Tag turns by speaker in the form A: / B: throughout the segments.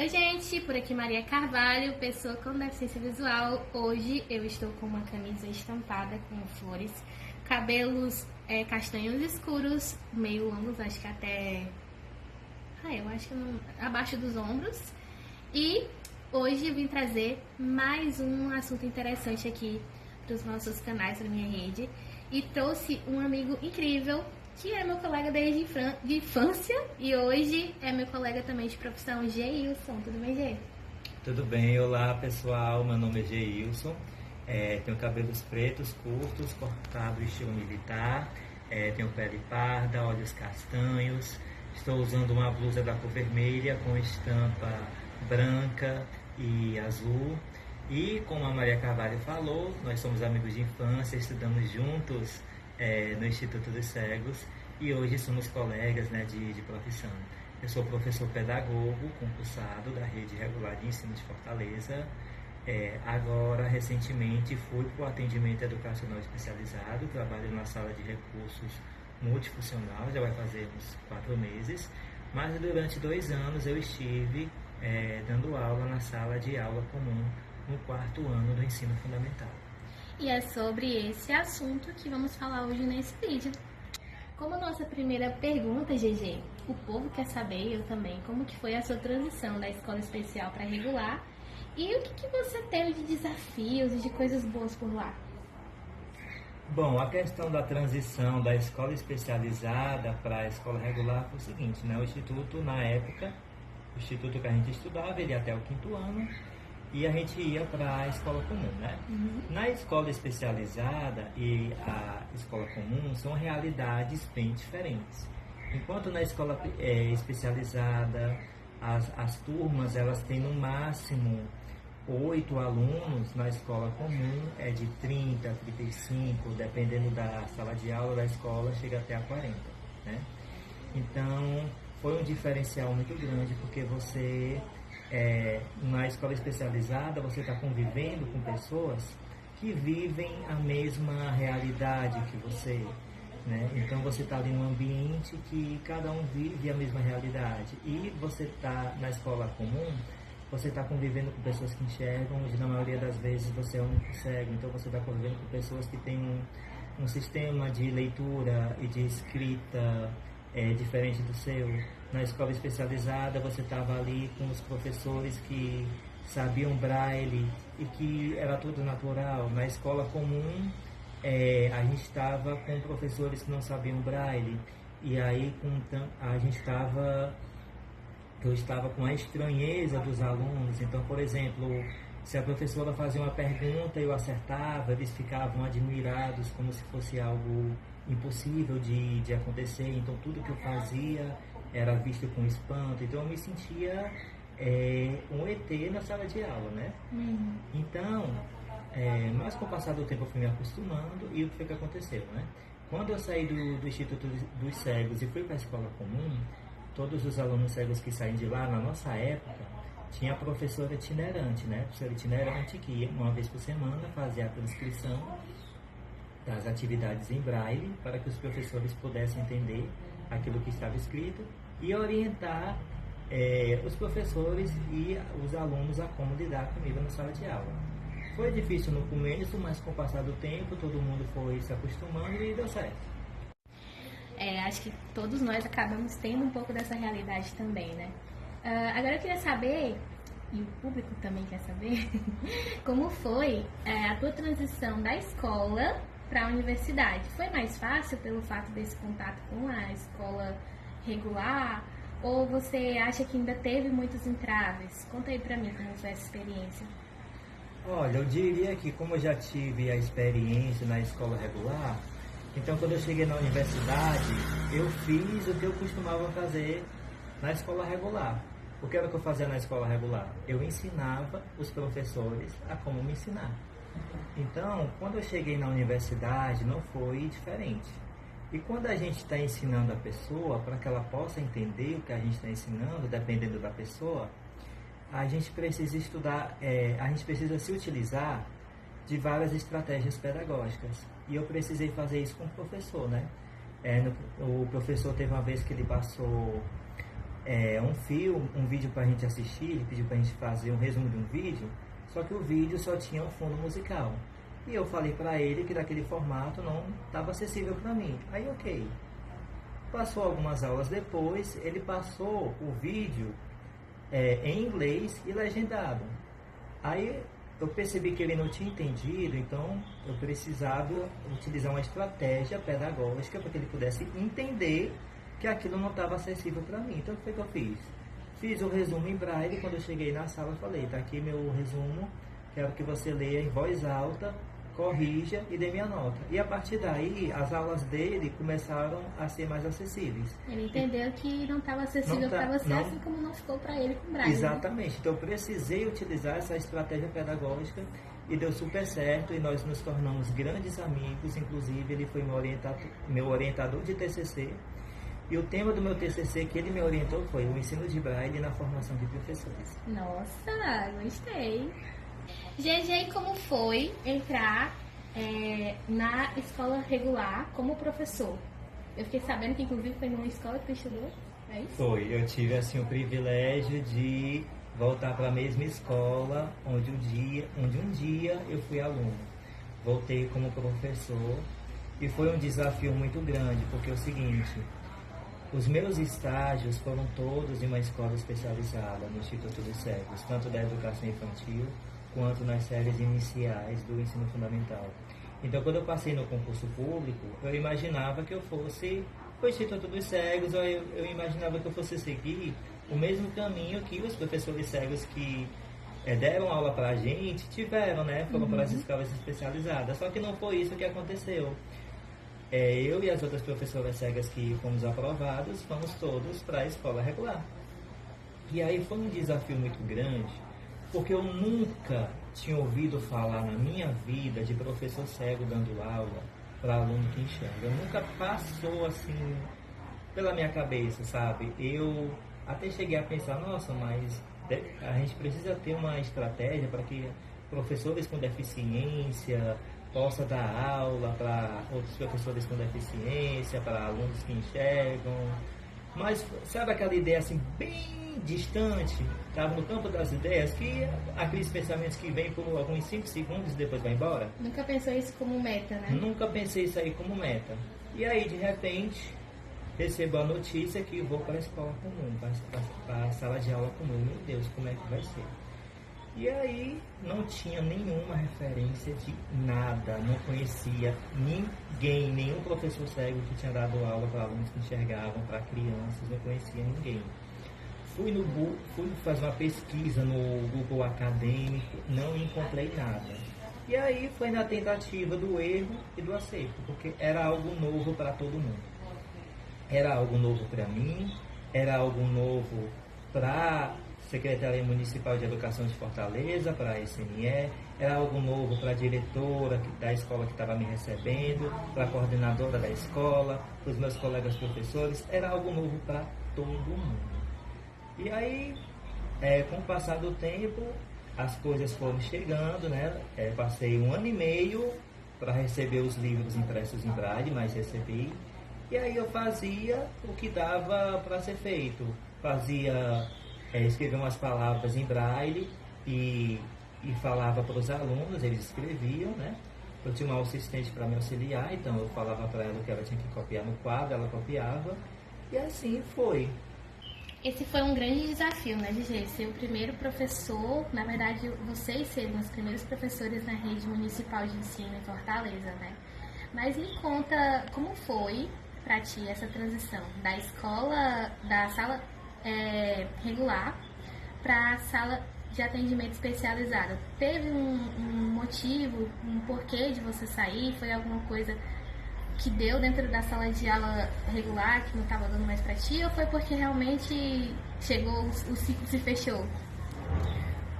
A: Oi gente, por aqui Maria Carvalho, pessoa com deficiência visual. Hoje eu estou com uma camisa estampada com flores, cabelos castanhos escuros, meio longos, acho que até... eu acho que não... abaixo dos ombros. E hoje eu vim trazer mais um assunto interessante aqui para os nossos canais, para minha rede. E trouxe um amigo incrível, que é meu colega desde de infância e hoje é meu colega também de profissão, Geilson. Tudo bem, Gê?
B: Tudo bem, olá pessoal, meu nome é Geilson, tenho cabelos pretos, curtos, cortado estilo militar, tenho pele parda, olhos castanhos, estou usando uma blusa da cor vermelha com estampa branca e azul. E como a Maria Carvalho falou, nós somos amigos de infância, estudamos juntos no Instituto dos Cegos e hoje somos colegas, né, de profissão. Eu sou professor pedagogo concursado da Rede Regular de Ensino de Fortaleza. Agora, recentemente, fui para o atendimento educacional especializado, trabalho na sala de recursos multifuncional, já vai fazer uns 4 meses, mas durante 2 anos eu estive dando aula na sala de aula comum no 4º ano do ensino fundamental.
A: E é sobre esse assunto que vamos falar hoje nesse vídeo. Como nossa primeira pergunta, GG, o povo quer saber, eu também, como que foi a sua transição da escola especial para regular e o que você teve de desafios e de coisas boas por lá?
B: Bom, a questão da transição da escola especializada para a escola regular foi o seguinte, né? O instituto, na época, o instituto que a gente estudava, ele ia até o 5º ano, e a gente ia para a escola comum, né? Na escola especializada e a escola comum são realidades bem diferentes. Enquanto na escola especializada as turmas elas têm no máximo 8 alunos, na escola comum é de 30, 35, dependendo da sala de aula da escola, chega até a 40, né? Então, foi um diferencial muito grande, porque você... na escola especializada você está convivendo com pessoas que vivem a mesma realidade que você, né? Então você está ali num ambiente que cada um vive a mesma realidade, e você está na escola comum, você está convivendo com pessoas que enxergam, e na maioria das vezes você é o único cego, então você está convivendo com pessoas que têm um sistema de leitura e de escrita diferente do seu. Na escola especializada você estava ali com os professores que sabiam braille e que era tudo natural. Na escola comum a gente estava com professores que não sabiam braille, e aí eu estava com a estranheza dos alunos. Então, por exemplo, se a professora fazia uma pergunta e eu acertava, eles ficavam admirados como se fosse algo impossível de acontecer. Então tudo que eu fazia era visto com espanto. Então eu me sentia um ET na sala de aula, né? Então, mas com o passar do tempo eu fui me acostumando, e o que foi que aconteceu, né? Quando eu saí do Instituto dos Cegos e fui para a escola comum, todos os alunos cegos que saem de lá, na nossa época, tinha professora itinerante, né? Professora itinerante que ia uma vez por semana fazer a transcrição das atividades em braille para que os professores pudessem entender aquilo que estava escrito e orientar os professores e os alunos a como lidar comigo na sala de aula. Foi difícil no começo, mas com o passar do tempo todo mundo foi se acostumando e deu certo.
A: Acho que todos nós acabamos tendo um pouco dessa realidade também, né? Agora eu queria saber, e o público também quer saber, como foi a tua transição da escola para a universidade. Foi mais fácil pelo fato desse contato com a escola regular, ou você acha que ainda teve muitos entraves? Conta aí pra mim como foi essa experiência.
B: Olha, eu diria que como eu já tive a experiência na escola regular, então quando eu cheguei na universidade, eu fiz o que eu costumava fazer na escola regular. O que era que eu fazia na escola regular? Eu ensinava os professores a como me ensinar. Então, quando eu cheguei na universidade, não foi diferente. E quando a gente está ensinando a pessoa, para que ela possa entender o que a gente está ensinando, dependendo da pessoa, a gente precisa estudar, a gente precisa se utilizar de várias estratégias pedagógicas. E eu precisei fazer isso com o professor, né? O professor teve uma vez que ele passou um vídeo para a gente assistir, ele pediu para a gente fazer um resumo de um vídeo, só que o vídeo só tinha um fundo musical. E eu falei para ele que daquele formato não estava acessível para mim. Aí, ok. Passou algumas aulas depois, ele passou o vídeo em inglês e legendado. Aí eu percebi que ele não tinha entendido, então eu precisava utilizar uma estratégia pedagógica para que ele pudesse entender que aquilo não estava acessível para mim. Então, o que eu fiz? Fiz o resumo em braille. Quando eu cheguei na sala, eu falei: tá aqui meu resumo, quero que você leia em voz alta, corrija e dê minha nota. E a partir daí, as aulas dele começaram a ser mais acessíveis.
A: Ele entendeu que não estava acessível para você, assim como não ficou para ele com braille.
B: Exatamente. Né? Então, eu precisei utilizar essa estratégia pedagógica e deu super certo, e nós nos tornamos grandes amigos. Inclusive, ele foi meu orientador de TCC. E o tema do meu TCC que ele me orientou foi o ensino de braille na formação de professores.
A: Nossa, gostei. GG, como foi entrar na escola regular como professor? Eu fiquei sabendo que inclusive foi numa escola que tu estudou, é isso?
B: Foi, eu tive assim o privilégio de voltar para a mesma escola onde um dia eu fui aluno. Voltei como professor e foi um desafio muito grande, porque é o seguinte: os meus estágios foram todos em uma escola especializada no Instituto dos Cegos, tanto da educação infantil quanto nas séries iniciais do ensino fundamental. Então, quando eu passei no concurso público, eu imaginava que eu fosse o Instituto dos Cegos, eu imaginava que eu fosse seguir o mesmo caminho que os professores cegos que deram aula para a gente tiveram, né? Foram para as escolas especializadas. Só que não foi isso que aconteceu. Eu e as outras professoras cegas que fomos aprovados, fomos todos para a escola regular. E aí foi um desafio muito grande, porque eu nunca tinha ouvido falar na minha vida de professor cego dando aula para aluno que enxerga. Nunca passou assim pela minha cabeça, sabe? Eu até cheguei a pensar: nossa, mas a gente precisa ter uma estratégia para que professores com deficiência possam dar aula para outros professores com deficiência, para alunos que enxergam. Mas sabe aquela ideia assim bem distante, estava no campo das ideias, que aqueles pensamentos que vêm por alguns 5 segundos e depois vai embora?
A: Nunca pensou isso como meta, né?
B: Nunca pensei isso aí como meta. E aí, de repente, recebo a notícia que vou para a escola comum, para a sala de aula comum. Meu Deus, como é que vai ser? E aí, não tinha nenhuma referência de nada, não conhecia ninguém, nenhum professor cego que tinha dado aula para alunos que enxergavam, para crianças, não conhecia ninguém. Fui fazer uma pesquisa no Google Acadêmico, não encontrei nada. E aí foi na tentativa do erro e do acerto, porque era algo novo para todo mundo. Era algo novo para mim, era algo novo para Secretaria Municipal de Educação de Fortaleza, para a SNE, era algo novo para a diretora da escola que estava me recebendo, para a coordenadora da escola, para os meus colegas professores, era algo novo para todo mundo. E aí, com o passar do tempo, as coisas foram chegando, né? Passei 1 ano e meio para receber os livros impressos em braille, mas recebi. E aí eu fazia o que dava para ser feito. Escrevia umas palavras em braille e falava para os alunos, eles escreviam, né? Eu tinha uma assistente para me auxiliar, então eu falava para ela o que ela tinha que copiar no quadro, ela copiava, e assim foi.
A: Esse foi um grande desafio, né, Gigi? Ser o primeiro professor, na verdade, vocês serem os primeiros professores na rede municipal de ensino em Fortaleza, né? Mas me conta como foi para ti essa transição da escola, da sala regular para a sala de atendimento especializado. Teve um motivo, um porquê de você sair? Foi alguma coisa que deu dentro da sala de aula regular que não estava dando mais para ti, ou foi porque realmente chegou, o ciclo se fechou?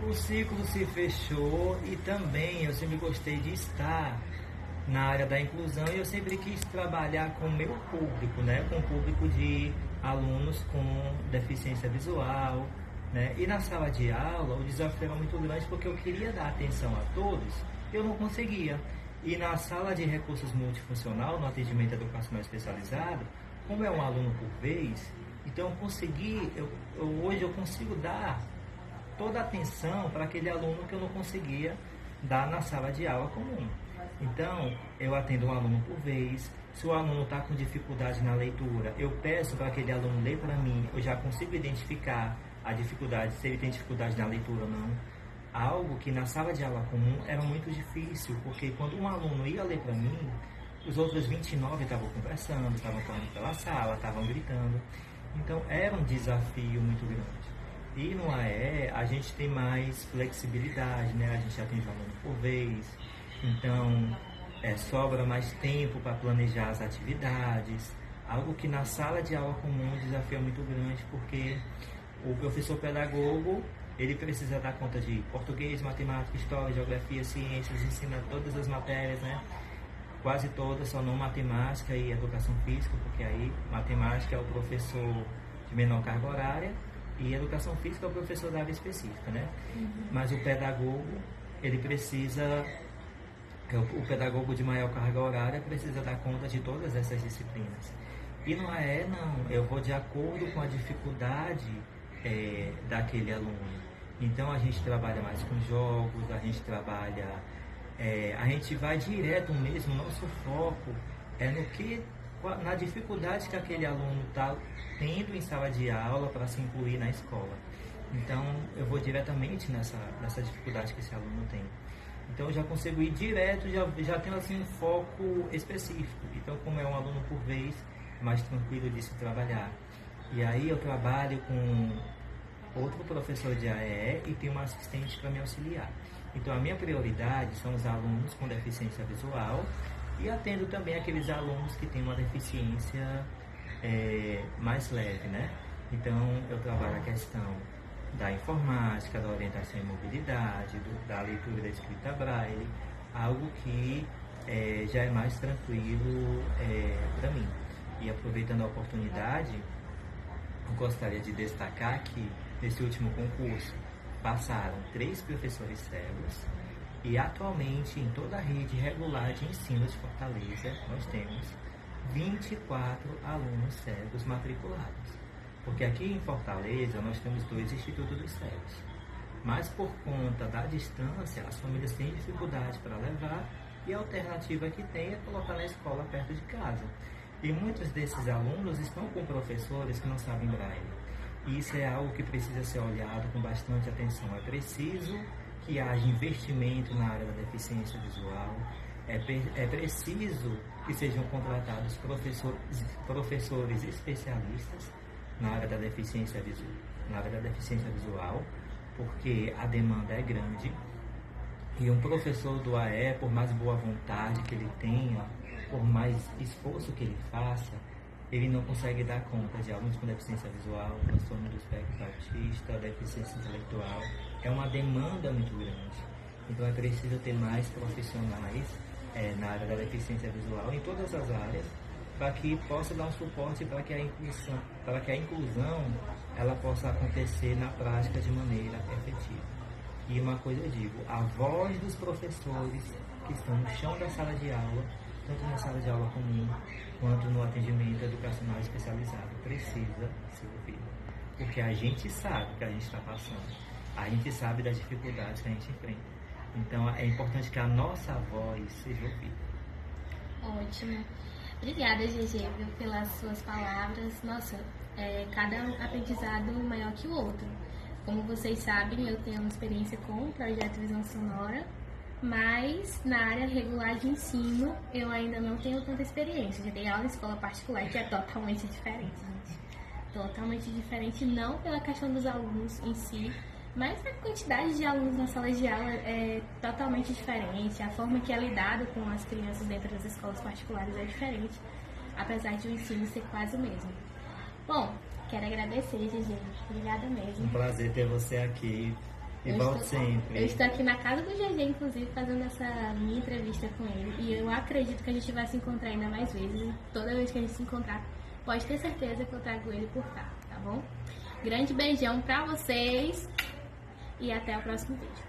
B: O ciclo se fechou e também eu sempre gostei de estar na área da inclusão e eu sempre quis trabalhar com o meu público, né? Com o público de alunos com deficiência visual, né? E na sala de aula o desafio era muito grande porque eu queria dar atenção a todos, eu não conseguia. E na sala de recursos multifuncional, no atendimento educacional especializado, como é um aluno por vez, Então hoje eu consigo dar toda a atenção para aquele aluno que eu não conseguia dar na sala de aula comum. Então, eu atendo um aluno por vez. Se o aluno está com dificuldade na leitura, eu peço para aquele aluno ler para mim. Eu já consigo identificar a dificuldade, se ele tem dificuldade na leitura ou não. Algo que na sala de aula comum era muito difícil, porque quando um aluno ia ler para mim, os outros 29 estavam conversando, estavam falando pela sala, estavam gritando. Então, era um desafio muito grande. E no AE, a gente tem mais flexibilidade, né? A gente atende aluno por vez, então sobra mais tempo para planejar as atividades, algo que na sala de aula comum o desafio é muito grande, porque o professor pedagogo, ele precisa dar conta de português, matemática, história, geografia, ciências, ensina todas as matérias, né? Quase todas, só não matemática e educação física, porque aí matemática é o professor de menor carga horária, e educação física é o professor da área específica, né? Mas o pedagogo, ele precisa, o pedagogo de maior carga horária precisa dar conta de todas essas disciplinas. E não é, não, eu vou de acordo com a dificuldade daquele aluno. Então a gente trabalha mais com jogos, a gente trabalha, a gente vai direto mesmo, nosso foco é na dificuldade que aquele aluno está tendo em sala de aula para se incluir na escola. Então, eu vou diretamente nessa dificuldade que esse aluno tem. Então, eu já consigo ir direto, já tenho assim um foco específico. Então, como é um aluno por vez, é mais tranquilo de se trabalhar. E aí, eu trabalho com outro professor de AE e tenho uma assistente para me auxiliar. Então, a minha prioridade são os alunos com deficiência visual, e atendo também aqueles alunos que têm uma deficiência mais leve, né? Então, eu trabalho a questão da informática, da orientação em mobilidade, da leitura e da escrita braille, algo que já é mais tranquilo para mim. E aproveitando a oportunidade, eu gostaria de destacar que nesse último concurso passaram 3 professores cegos. E atualmente, em toda a rede regular de ensino de Fortaleza, nós temos 24 alunos cegos matriculados. Porque aqui em Fortaleza, nós temos 2 institutos dos cegos. Mas por conta da distância, as famílias têm dificuldade para levar, e a alternativa que tem é colocar na escola perto de casa. E muitos desses alunos estão com professores que não sabem braille. E isso é algo que precisa ser olhado com bastante atenção. É preciso que haja investimento na área da deficiência visual, é preciso que sejam contratados professores especialistas na área da deficiência visual, porque a demanda é grande, e um professor do AE, por mais boa vontade que ele tenha, por mais esforço que ele faça, ele não consegue dar conta de alunos com deficiência visual, transtorno do espectro autista, deficiência intelectual. É uma demanda muito grande. Então é preciso ter mais profissionais na área da deficiência visual, em todas as áreas, para que possa dar um suporte para que a inclusão ela possa acontecer na prática de maneira efetiva. E uma coisa eu digo, a voz dos professores que estão no chão da sala de aula, tanto na sala de aula comum quanto no atendimento educacional especializado, precisa ser ouvida. Porque a gente sabe o que a gente está passando, a gente sabe das dificuldades que a gente enfrenta. Então é importante que a nossa voz seja ouvida.
A: Ótimo. Obrigada, GG, pelas suas palavras. Nossa, cada aprendizado maior que o outro. Como vocês sabem, eu tenho uma experiência com o projeto Visão Sonora, mas na área regular de ensino eu ainda não tenho tanta experiência. Já dei aula em escola particular, que é totalmente diferente, gente. Totalmente diferente, não pela questão dos alunos em si, mas a quantidade de alunos na sala de aula é totalmente diferente. A forma que é lidado com as crianças dentro das escolas particulares é diferente, apesar de o ensino ser quase o mesmo. Bom, quero agradecer, GG. Obrigada mesmo.
B: Um prazer ter você aqui. E volte sempre.
A: Eu estou aqui na casa do GG, inclusive, fazendo essa minha entrevista com ele. E eu acredito que a gente vai se encontrar ainda mais vezes. E toda vez que a gente se encontrar, pode ter certeza que eu trago ele por cá, tá bom? Grande beijão pra vocês. E até o próximo vídeo.